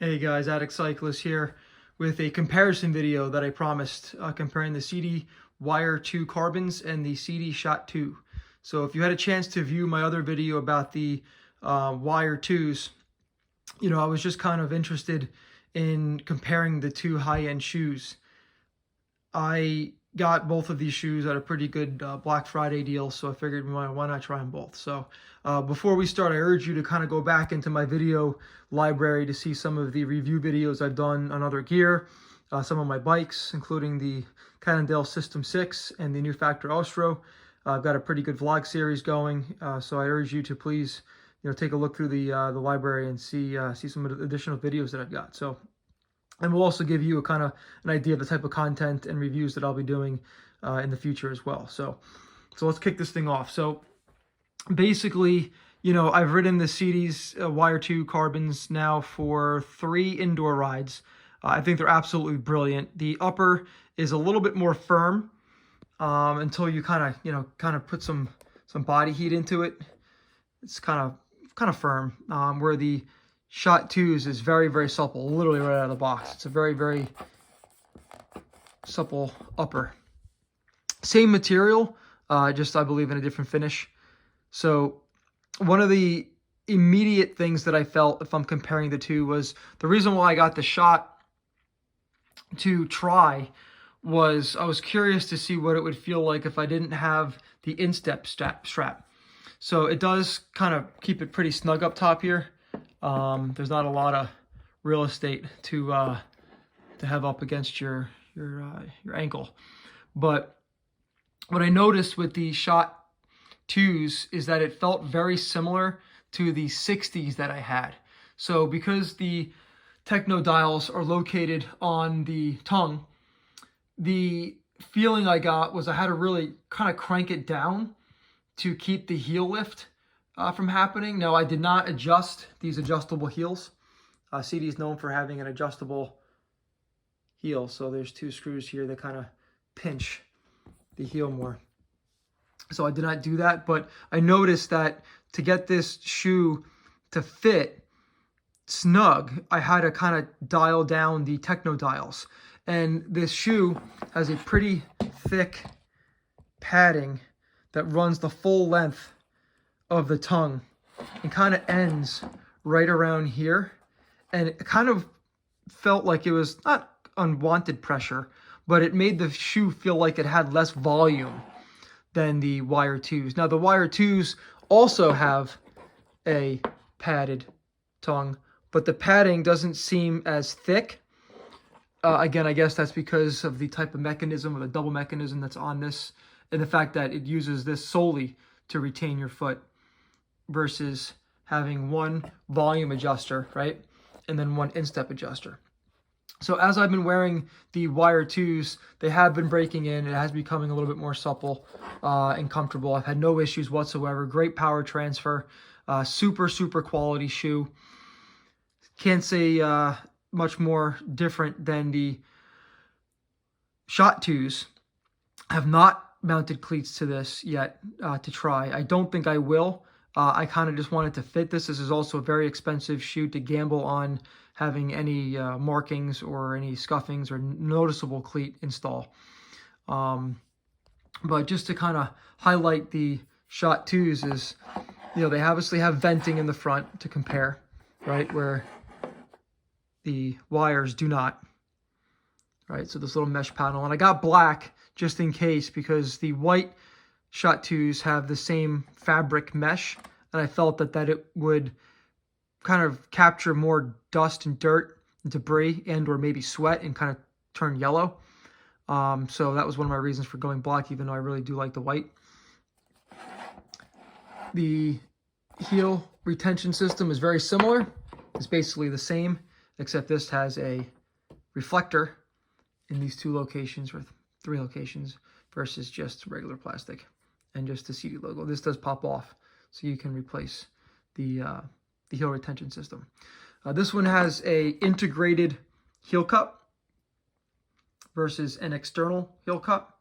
Hey guys, Addict Cyclist here with a comparison video that I promised, comparing the Sidi Wire 2 carbons and the Sidi Shot 2. So if you had a chance to view my other video about the Wire 2s, I was just kind of interested in comparing the two high-end shoes. I got both of these shoes at a pretty good Black Friday deal, so I figured why not try them both. So before we start, I urge you to kind of go back into my video library to see some of the review videos I've done on other gear, some of my bikes, including the Cannondale System 6 and the New Factor Austro. I've got a pretty good vlog series going, so I urge you to please take a look through the library and see some of the additional videos that I've got. And we'll also give you a kind of an idea of the type of content and reviews that I'll be doing in the future as well. So let's kick this thing off. So basically, I've ridden the Sidi's Wire 2 carbons now for 3 indoor rides. I think they're absolutely brilliant. The upper is a little bit more firm until you kind of put some body heat into it. It's kind of firm, where the Shot 2s is very, very supple, literally right out of the box. It's a very, very supple upper. Same material, just I believe in a different finish. So one of the immediate things that I felt, if I'm comparing the two, was the reason why I got the Shot to try was I was curious to see what it would feel like if I didn't have the instep strap. So it does kind of keep it pretty snug up top here. There's not a lot of real estate to have up against your ankle. But what I noticed with the Shot 2s is that it felt very similar to the 60s that I had. So because the techno dials are located on the tongue, the feeling I got was I had to really kind of crank it down to keep the heel lift from happening. Now, I did not adjust these adjustable heels. Sidi is known for having an adjustable heel, so there's 2 screws here that kind of pinch the heel more. So I did not do that, but I noticed that to get this shoe to fit snug, I had to kind of dial down the techno dials. And this shoe has a pretty thick padding that runs the full length of the tongue and kind of ends right around here. And it kind of felt like it was not unwanted pressure, but it made the shoe feel like it had less volume than the Wire 2s. Now, the Wire 2s also have a padded tongue, but the padding doesn't seem as thick. Again, I guess that's because of the type of mechanism, or the double mechanism that's on this, and the fact that it uses this solely to retain your foot versus having one volume adjuster, right? And then one instep adjuster. So as I've been wearing the Wire 2s, they have been breaking in. It has becoming a little bit more supple and comfortable. I've had no issues whatsoever. Great power transfer. Super, super quality shoe. Can't say much more different than the Shot 2s. I have not mounted cleats to this yet to try. I don't think I will. I kind of just wanted to fit this. This is also a very expensive shoe to gamble on having any markings or any scuffings or noticeable cleat install. But just to kind of highlight the Shot 2s is, they obviously have venting in the front to compare, right, where the wires do not, right? So this little mesh panel. And I got black just in case, because the white Shot 2s have the same fabric mesh, and I felt that it would kind of capture more dust and dirt and debris and or maybe sweat and kind of turn yellow. So that was one of my reasons for going black, even though I really do like the white. The heel retention system is very similar. It's basically the same, except this has a reflector in these 2 locations, or 3 locations, versus just regular plastic and just the Sidi logo. This does pop off, so you can replace the heel retention system. This one has a integrated heel cup versus an external heel cup.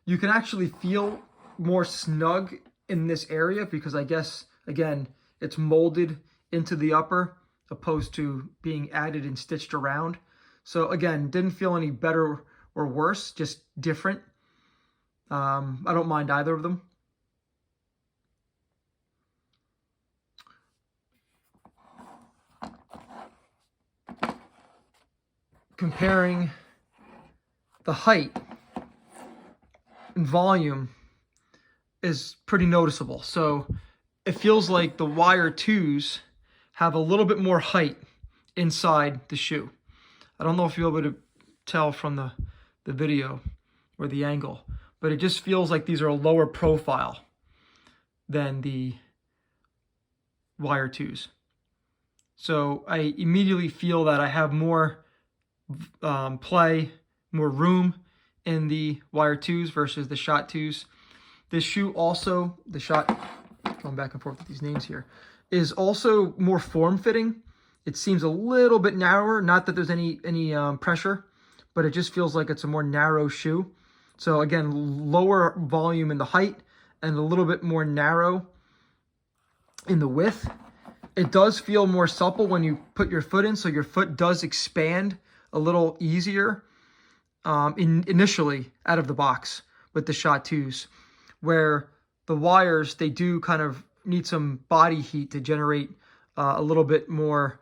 You can actually feel more snug in this area because I guess, again, it's molded into the upper opposed to being added and stitched around. So again, didn't feel any better or worse, just different. I don't mind either of them. Comparing the height and volume is pretty noticeable. So it feels like the wire 2s have a little bit more height inside the shoe. I don't know if you'll be able to tell from the video or the angle, but it just feels like these are a lower profile than the wire 2s. So I immediately feel that I have more play, more room in the wire 2s versus the shot 2s. This shoe also, the shot, going back and forth with these names here, is also more form-fitting. It seems a little bit narrower, not that there's any pressure, but it just feels like it's a more narrow shoe. So again, lower volume in the height and a little bit more narrow in the width. It does feel more supple when you put your foot in, so your foot does expand a little easier initially out of the box with the shot 2s, where the wires, they do kind of need some body heat to generate a little bit more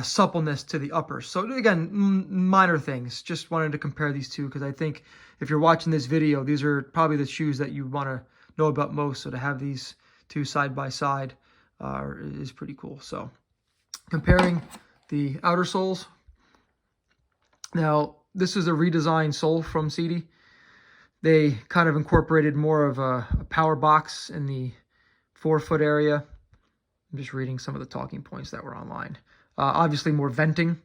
suppleness to the uppers. So again, minor things. Just wanted to compare these two because I think if you're watching this video, these are probably the shoes that you want to know about most. So to have these two side by side is pretty cool. So comparing the outer soles. Now, this is a redesigned sole from Sidi. They kind of incorporated more of a power box in the forefoot area. I'm just reading some of the talking points that were online. Obviously more venting,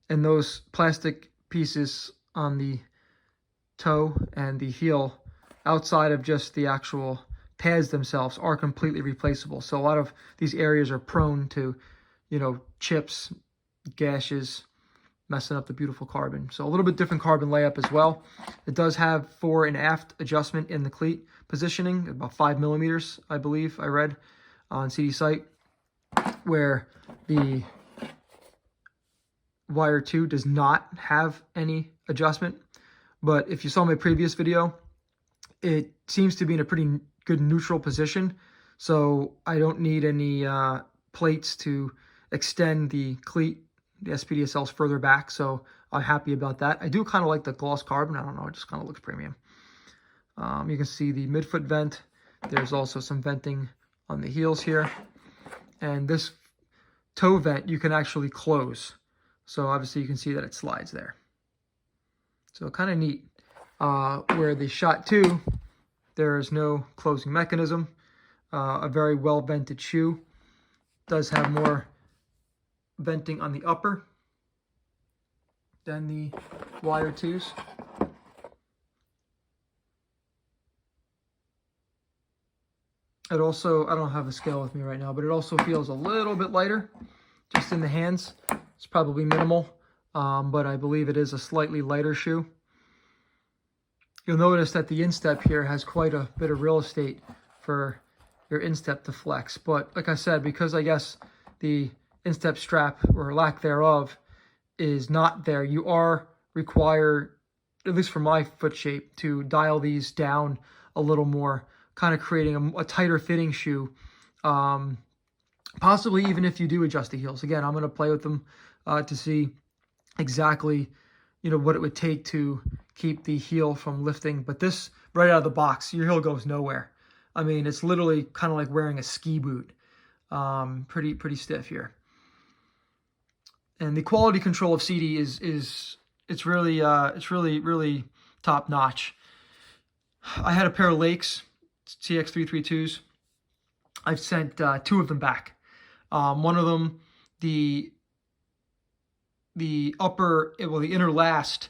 and those plastic pieces on the toe and the heel outside of just the actual pads themselves are completely replaceable. So a lot of these areas are prone to, chips, gashes, messing up the beautiful carbon. So a little bit different carbon layup as well. It does have fore and aft adjustment in the cleat positioning, about 5 millimeters, I believe I read on Sidi's site, where the wire 2 does not have any adjustment. But if you saw my previous video, it seems to be in a pretty good neutral position. So I don't need any plates to extend the cleat, the SPDSLs further back. So I'm happy about that. I do kind of like the gloss carbon. I don't know, it just kind of looks premium. You can see the midfoot vent. There's also some venting on the heels here. And this toe vent you can actually close. So obviously you can see that it slides there. So kind of neat. Where the shot 2, there is no closing mechanism. A very well vented shoe. Does have more venting on the upper than the wire 2s. It also, I don't have a scale with me right now, but it also feels a little bit lighter just in the hands. It's probably minimal, but I believe it is a slightly lighter shoe. You'll notice that the instep here has quite a bit of real estate for your instep to flex. But like I said, because I guess the instep strap, or lack thereof, is not there, you are required, at least for my foot shape, to dial these down a little more, kind of creating a tighter fitting shoe. Possibly even if you do adjust the heels. Again, I'm going to play with them to see exactly, what it would take to keep the heel from lifting. But this, right out of the box, your heel goes nowhere. I mean, it's literally kind of like wearing a ski boot. Pretty stiff here. And the quality control of Sidi it's really top notch. I had a pair of Lakes CX332s. I've sent 2 of them back. One of them, the inner last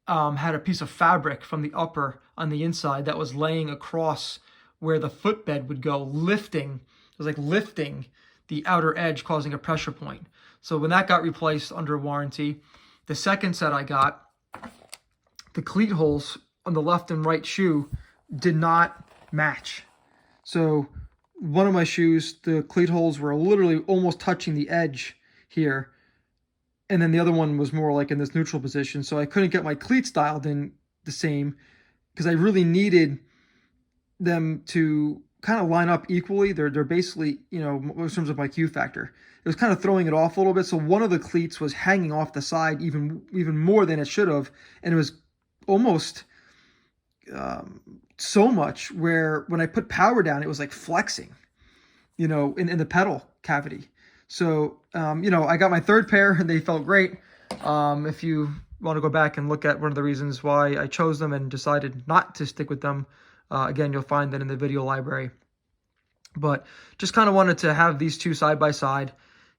had a piece of fabric from the upper on the inside that was laying across where the footbed would go, lifting. It was like lifting the outer edge, causing a pressure point. So when that got replaced under warranty, the second set I got, the cleat holes on the left and right shoe did not match. So one of my shoes, the cleat holes were literally almost touching the edge here. And then the other one was more like in this neutral position. So I couldn't get my cleats dialed in the same because I really needed them to kind of line up equally. They're basically, you know, in terms of my Q factor, it was kind of throwing it off a little bit. So one of the cleats was hanging off the side even more than it should have, and it was almost so much where when I put power down, it was like flexing, you know, in the pedal cavity. So you know, I got my third pair and they felt great. If you want to go back and look at one of the reasons why I chose them and decided not to stick with them, again, you'll find that in the video library. But just kind of wanted to have these two side by side.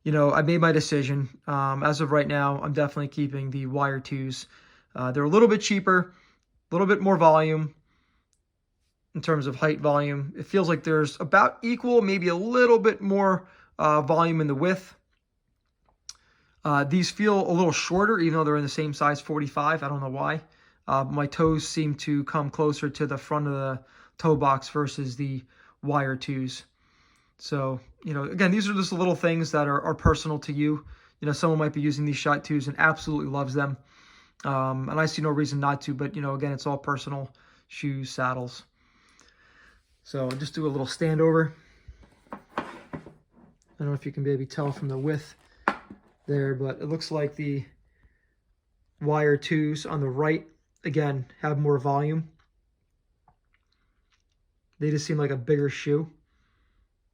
You know, I made my decision. As of right now, I'm definitely keeping the Wire 2s. They're a little bit cheaper, a little bit more volume in terms of height volume. It feels like there's about equal, maybe a little bit more volume in the width. These feel a little shorter, even though they're in the same size 45. I don't know why. My toes seem to come closer to the front of the toe box versus the Wire 2s. So, you know, again, these are just little things that are personal to you. You know, someone might be using these Shot 2s and absolutely loves them. And I see no reason not to, but, you know, again, it's all personal. Shoes, saddles. So I'll just do a little stand over. I don't know if you can maybe tell from the width there, but it looks like the Wire 2s on the right, again, have more volume. They just seem like a bigger shoe.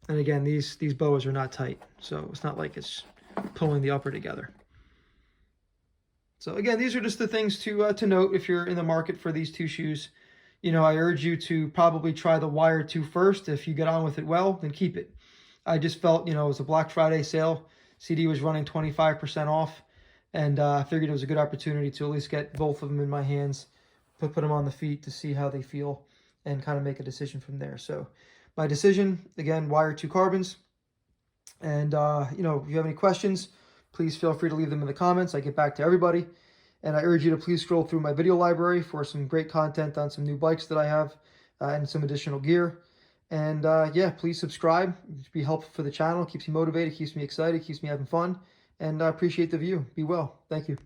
And again, these boas are not tight, so it's not like it's pulling the upper together. So again, these are just the things to note if you're in the market for these two shoes. You know, I urge you to probably try the Wire 2 first. If you get on with it well, then keep it. I just felt, you know, it was a Black Friday sale. Sidi was running 25% off, and I figured it was a good opportunity to at least get both of them in my hands, put them on the feet to see how they feel, and kind of make a decision from there. So my decision, again, Wire 2 carbons. And, you know, if you have any questions, please feel free to leave them in the comments. I get back to everybody. And I urge you to please scroll through my video library for some great content on some new bikes that I have and some additional gear. And, yeah, please subscribe. It'd be helpful for the channel. It keeps me motivated, keeps me excited, keeps me having fun. And I appreciate the view. Be well. Thank you.